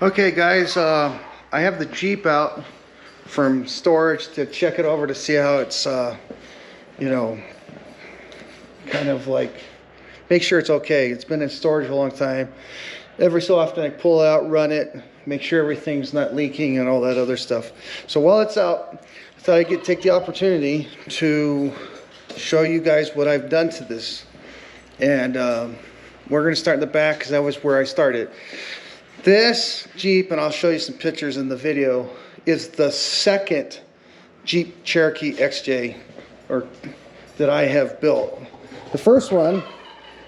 Okay guys, I have the Jeep out from storage to check it over to see how it's, you know, kind of like, make sure it's okay. It's been in storage a long time. Every so often I pull it out, run it, make sure everything's not leaking and all that other stuff. So while it's out, I thought I could take the opportunity to show you guys what I've done to this. And we're going to start in the back because that was where I started. This Jeep, and I'll show you some pictures in the video, is the second Jeep Cherokee XJ that I have built. The first one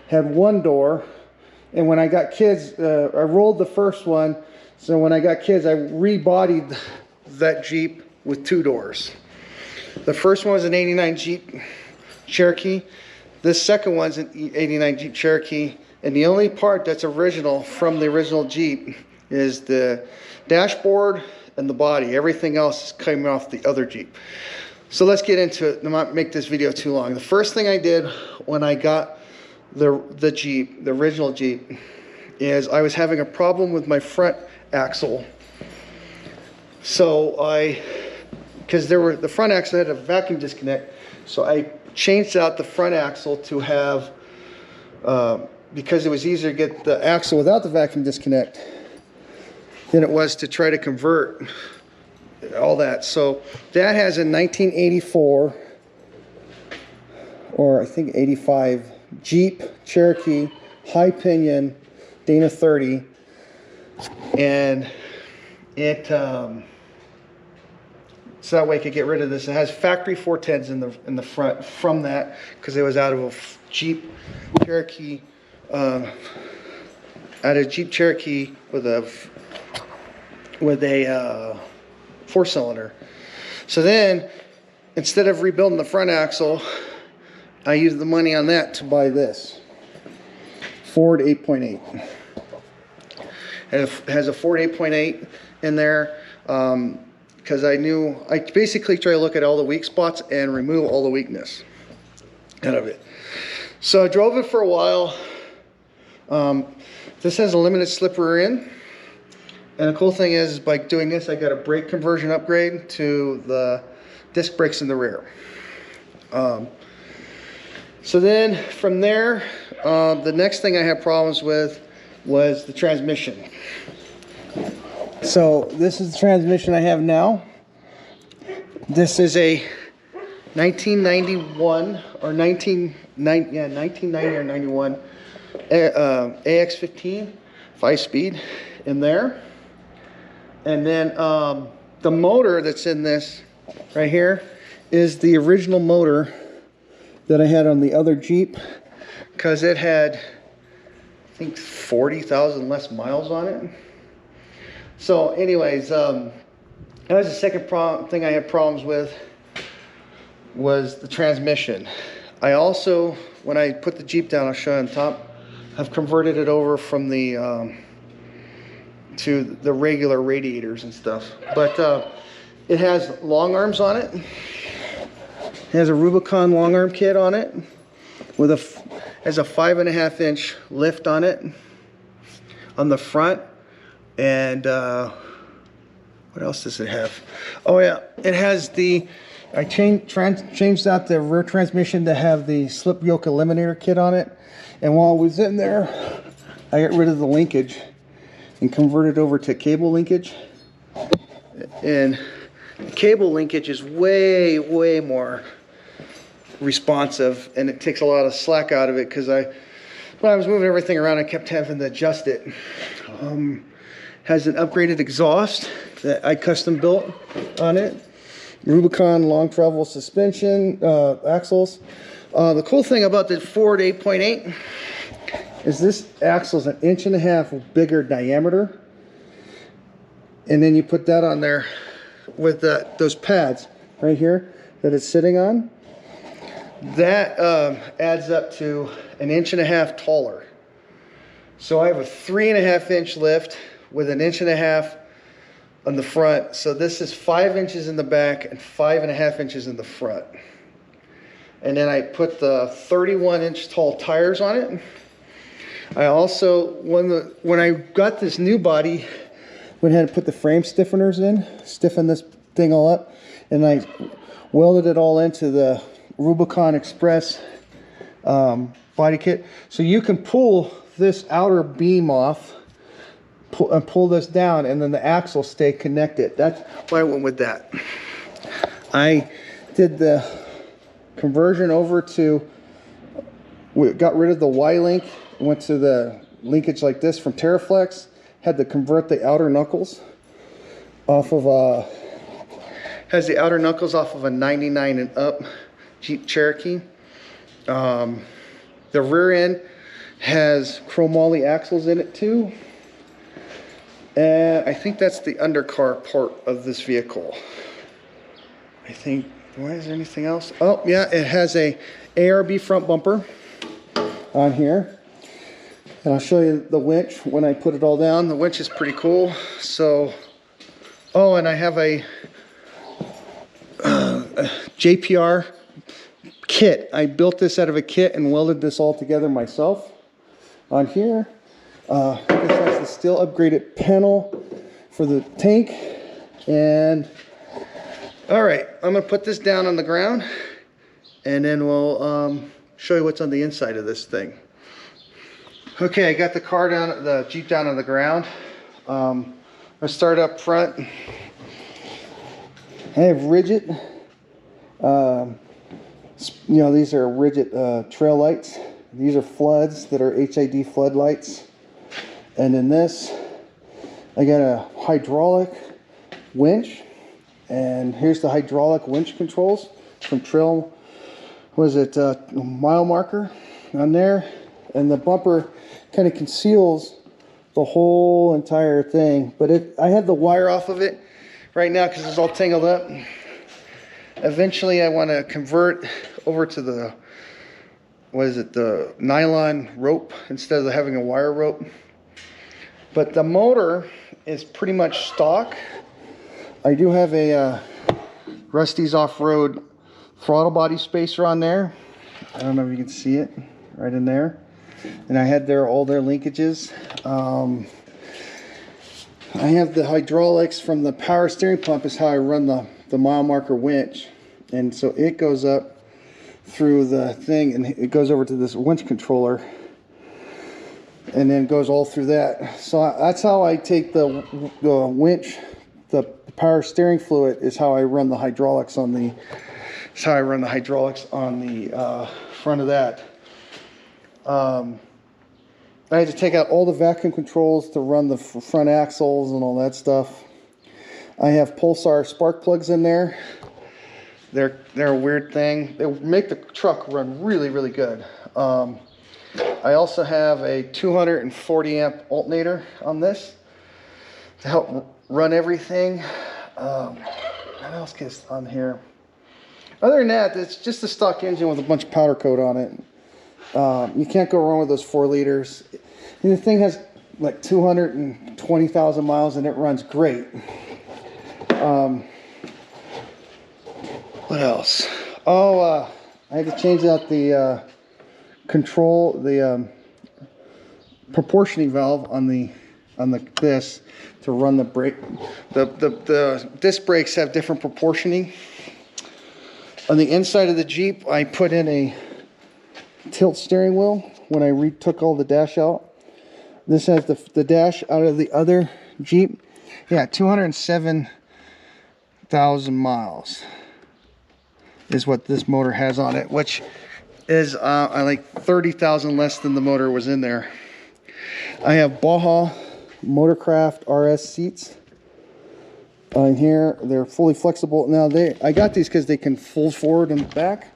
had one door, and when I got kids, I rolled the first one, so when I got kids, I rebodied that Jeep with two doors. The first one was an 89 Jeep Cherokee. This second one's an 89 Jeep Cherokee. And the only part that's original from the original Jeep is the dashboard and the body. Everything else is coming off the other Jeep. So let's get into it. I'm not make this video too long. The first thing I did when I got the Jeep, the original Jeep, is I was having a problem with my front axle. So because the front axle had a vacuum disconnect, so I changed out the front axle to have, because it was easier to get the axle without the vacuum disconnect than it was to try to convert all that. So that has a 1984 or I think 85 Jeep Cherokee high pinion Dana 30, and it so that way I could get rid of this. It has factory 410s in the front from that, because it was out of a Jeep Cherokee. Out of Jeep Cherokee with a 4-cylinder. So then, instead of rebuilding the front axle, I used the money on that to buy this Ford 8.8. It has a Ford 8.8 in there, because I basically try to look at all the weak spots and remove all the weakness out of it. So I drove it for a while. This has a limited slip rear end, and the cool thing is by doing this I got a brake conversion upgrade to the disc brakes in the rear. So then from there, the next thing I had problems with was the transmission. So this is the transmission I have now. This is a 1991 or 1990 or 91 AX15 5-speed in there. And then the motor that's in this right here is the original motor that I had on the other Jeep, because it had, I think, 40,000 less miles on it. So anyways, that was the second thing I had problems with, was the transmission. I also, when I put the Jeep down, I'll show you on top, I've converted it over from the to the regular radiators and stuff. But it has long arms on it. It has a Rubicon long arm kit on it with has a 5.5 inch lift on it on the front. And what else does it have? Oh yeah, it has the, I changed out the rear transmission to have the slip yoke eliminator kit on it. And while I was in there, I got rid of the linkage and converted over to cable linkage. And cable linkage is way more responsive, and it takes a lot of slack out of it, because when I was moving everything around, I kept having to adjust it. Has an upgraded exhaust that I custom built on it. Rubicon long travel suspension axles. The cool thing about the Ford 8.8 is this axle is 1.5 inches bigger diameter, and then you put that on there with those pads right here that it's sitting on. That adds up to 1.5 inches taller. So I have a 3.5 inch lift with 1.5 inches on the front. So this is 5 inches in the back and 5.5 inches in the front. And then I put the 31 inch tall tires on it. I also, when I got this new body, went ahead and put the frame stiffeners in, stiffened this thing all up, and I welded it all into the Rubicon Express body kit. So you can pull this outer beam off, pull this down, and then the axle stay connected. That's why I went with that. I did the conversion over to, we got rid of the Y-link, went to the linkage like this from Terraflex, had to convert the outer knuckles off of a, has the outer knuckles off of a 99 and up Jeep Cherokee. The rear end has chromoly axles in it too. And I think that's the undercar part of this vehicle. I think, why is there anything else? Oh yeah, it has a ARB front bumper on here. And I'll show you the winch when I put it all down. The winch is pretty cool. So, oh, and I have a JPR kit. I built this out of a kit and welded this all together myself. On here, this has the steel upgraded panel for the tank. And all right, I'm gonna put this down on the ground, and then we'll show you what's on the inside of this thing. Okay, I got the car down, the Jeep down on the ground. I'll start up front. I have rigid, you know, these are rigid trail lights. These are floods that are HID flood lights. And then this, I got a hydraulic winch. And here's the hydraulic winch controls from Trail, was it mile marker on there. And the bumper kind of conceals the whole entire thing. But I had the wire off of it right now because it's all tangled up. Eventually I want to convert over to the, what is it, the nylon rope instead of having a wire rope. But the motor is pretty much stock. I do have a Rusty's Off-Road throttle body spacer on there. I don't know if you can see it right in there. And I had all their linkages. I have the hydraulics from the power steering pump is how I run the mile marker winch. And so it goes up through the thing and it goes over to this winch controller and then goes all through that. So that's how I take the winch, the power steering fluid is how I run the hydraulics on the, front of that. I had to take out all the vacuum controls to run the front axles and all that stuff. I have Pulsar spark plugs in there. They're a weird thing. They make the truck run really, really good. I also have a 240 amp alternator on this to help run everything. What else is on here? Other than that, it's just a stock engine with a bunch of powder coat on it. You can't go wrong with those 4 liters. And the thing has like 220,000 miles and it runs great. What else? Oh, I had to change out the proportioning valve on this to run the brake. The disc brakes have different proportioning. On the inside of the Jeep, I put in a tilt steering wheel when I retook all the dash out. This has the dash out of the other Jeep. Yeah, 207,000 miles is what this motor has on it, which is like 30,000 less than the motor was in there. I have Baja Motorcraft RS seats on here. They're fully flexible. Now I got these because they can fold forward and back.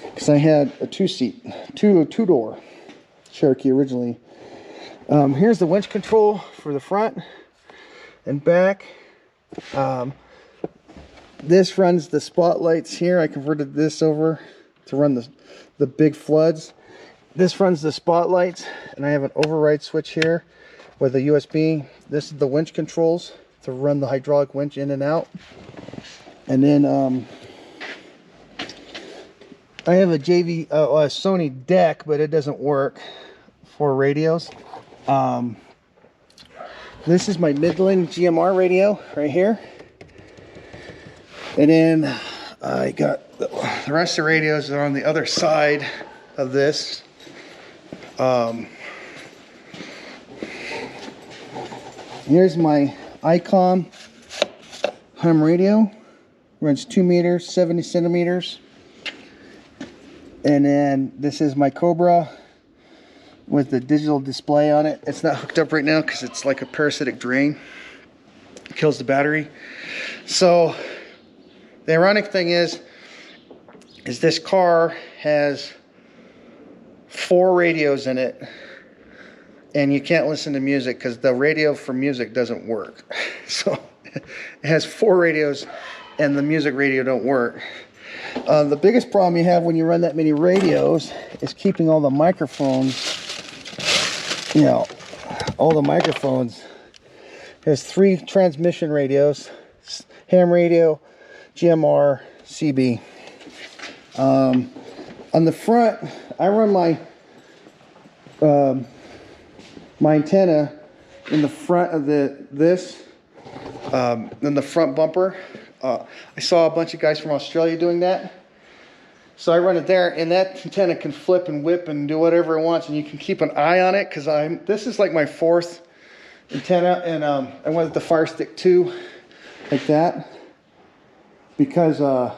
Because I had a two-door Cherokee originally. Here's the winch control for the front and back. This runs the spotlights here. I converted this over to run the big floods. This runs the spotlights, and I have an override switch here with a USB. This is the winch controls to run the hydraulic winch in and out. And then I have a Sony deck, but it doesn't work for radios. This is my Midland GMR radio right here. And then I got the rest of the radios are on the other side of this. Here's my ICOM ham radio. Runs 2 meters, 70 centimeters. And then this is my Cobra with the digital display on it. It's not hooked up right now because it's like a parasitic drain. It kills the battery. So the ironic thing is this car has 4 radios in it, and you can't listen to music because the radio for music doesn't work. So it has 4 radios and the music radio don't work. The biggest problem you have when you run that many radios is keeping all the microphones, you know, all the microphones. It has 3 transmission radios, ham radio, GMR, CB. On the front, I run my my antenna in the front of in the front bumper. I saw a bunch of guys from Australia doing that. So I run it there, and that antenna can flip and whip and do whatever it wants, and you can keep an eye on it, because this is like my 4th antenna, and I went with the Fire Stick 2 like that, because I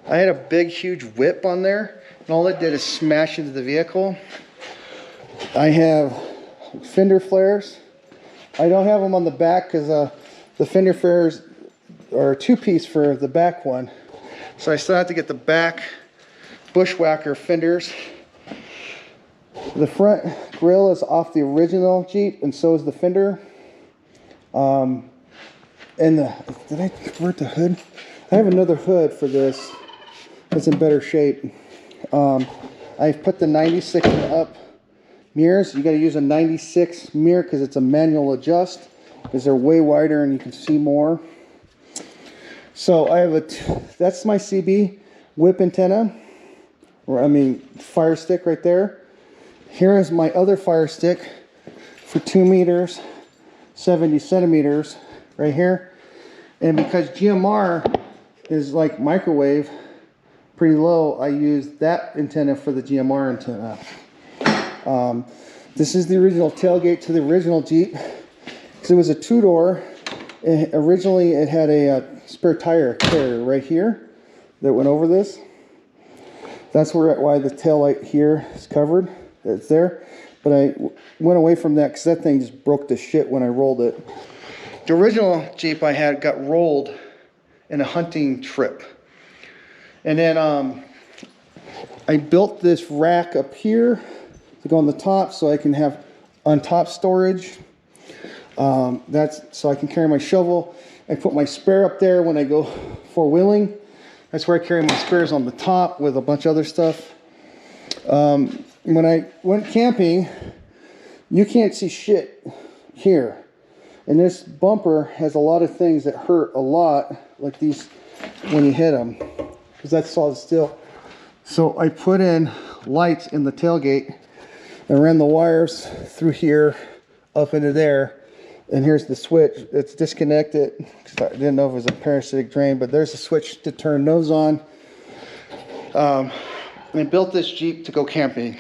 had a big huge whip on there, and all it did is smash into the vehicle. I have fender flares. I don't have them on the back because the fender flares are a 2-piece for the back one, so I still have to get the back bushwhacker fenders. The front grille is off the original Jeep, and so is the fender. And did I convert the hood? I have another hood for this that's in better shape. I've put the 96 and up mirrors. You got to use a 96 mirror because it's a manual adjust, because they're way wider and you can see more. So I have that's my CB whip antenna, or Fire Stick right there. Here is my other Fire Stick for 2 meters, 70 centimeters right here. And because GMR is like microwave, pretty low, I use that antenna for the GMR antenna. This is the original tailgate to the original Jeep, because it was a 2-door. Originally it had a spare tire carrier right here that went over this. That's why the tail light here is covered. It's there. But I went away from that because that thing just broke to shit when I rolled it. The original Jeep I had got rolled in a hunting trip. And then I built this rack up here to go on the top so I can have on top storage. That's so I can carry my shovel. I put my spare up there when I go four-wheeling. That's where I carry my spares, on the top with a bunch of other stuff. When I went camping, you can't see shit here. And this bumper has a lot of things that hurt a lot, like these when you hit them, because that's solid steel. So I put in lights in the tailgate and ran the wires through here up into there. And here's the switch. It's disconnected because I didn't know if it was a parasitic drain, but there's a switch to turn those on. And I built this Jeep to go camping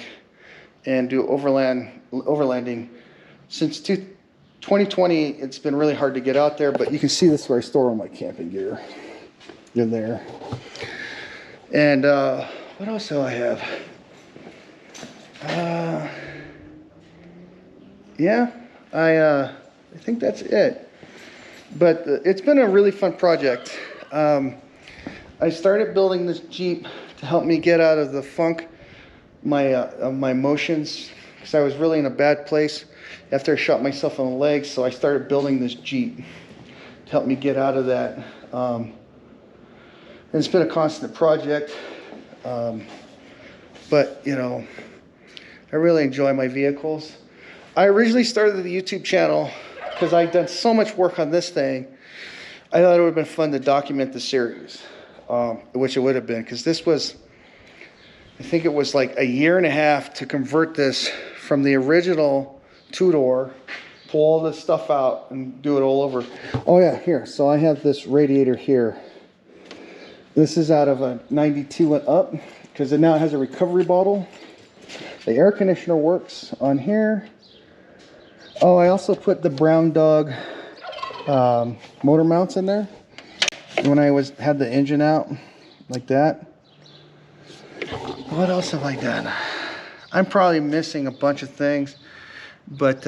and do overlanding. Since 2020, it's been really hard to get out there, but you can see this is where I store all my camping gear in there. And what else do I have? Yeah, I think that's it. But it's been a really fun project. I started building this Jeep to help me get out of the funk, my emotions, because I was really in a bad place after I shot myself in the leg. So I started building this Jeep to help me get out of that. And it's been a constant project. But, you know, I really enjoy my vehicles. I originally started the YouTube channel because I'd done so much work on this thing. I thought it would have been fun to document the series, which it would have been, because this was, I think it was like a year and a half to convert this from the original two-door pull all this stuff out and do it all over. Oh yeah, here. So I have this radiator here. This is out of a 92 and up because it now has a recovery bottle. The air conditioner works on here. Oh, I also put the Brown Dog motor mounts in there when I had the engine out like that. What else have I done? I'm probably missing a bunch of things, but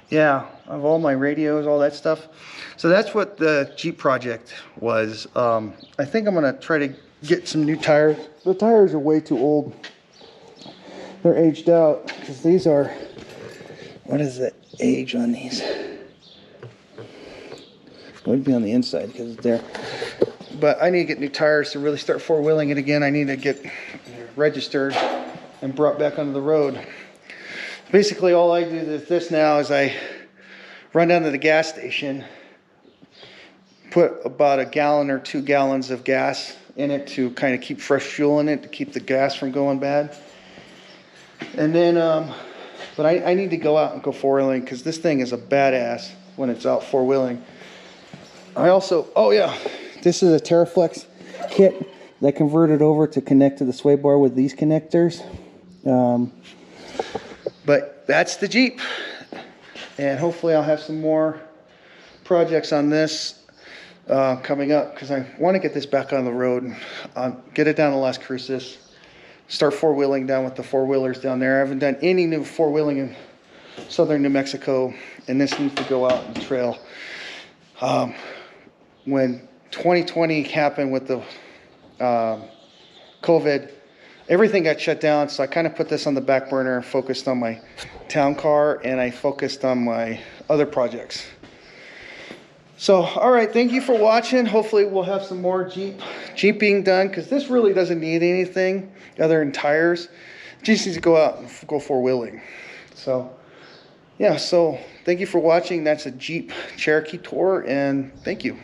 yeah, of all my radios, all that stuff. So that's what the Jeep project was. I think I'm gonna try to get some new tires. The tires are way too old. They're aged out because these are, what is the age on these? It would be on the inside because it's there. But I need to get new tires to really start four-wheeling it again. I need to get registered and brought back onto the road. Basically, all I do with this now is I run down to the gas station, put about a gallon or 2 gallons of gas in it to kind of keep fresh fuel in it to keep the gas from going bad. And then, but I need to go out and go four-wheeling because this thing is a badass when it's out four-wheeling. I also, oh yeah, this is a Terraflex kit that converted over to connect to the sway bar with these connectors. But that's the Jeep. And hopefully I'll have some more projects on this coming up because I want to get this back on the road, get it down to Las Cruces. Start four-wheeling down with the four-wheelers down there. I haven't done any new four-wheeling in southern New Mexico, and this needs to go out and trail. When 2020 happened with the COVID, everything got shut down, so I kind of put this on the back burner and focused on my town car, and I focused on my other projects. So, all right, thank you for watching. Hopefully we'll have some more Jeep being done, because this really doesn't need anything other than tires. It just needs to go out and go four-wheeling. So, yeah, so thank you for watching. That's a Jeep Cherokee tour, and thank you.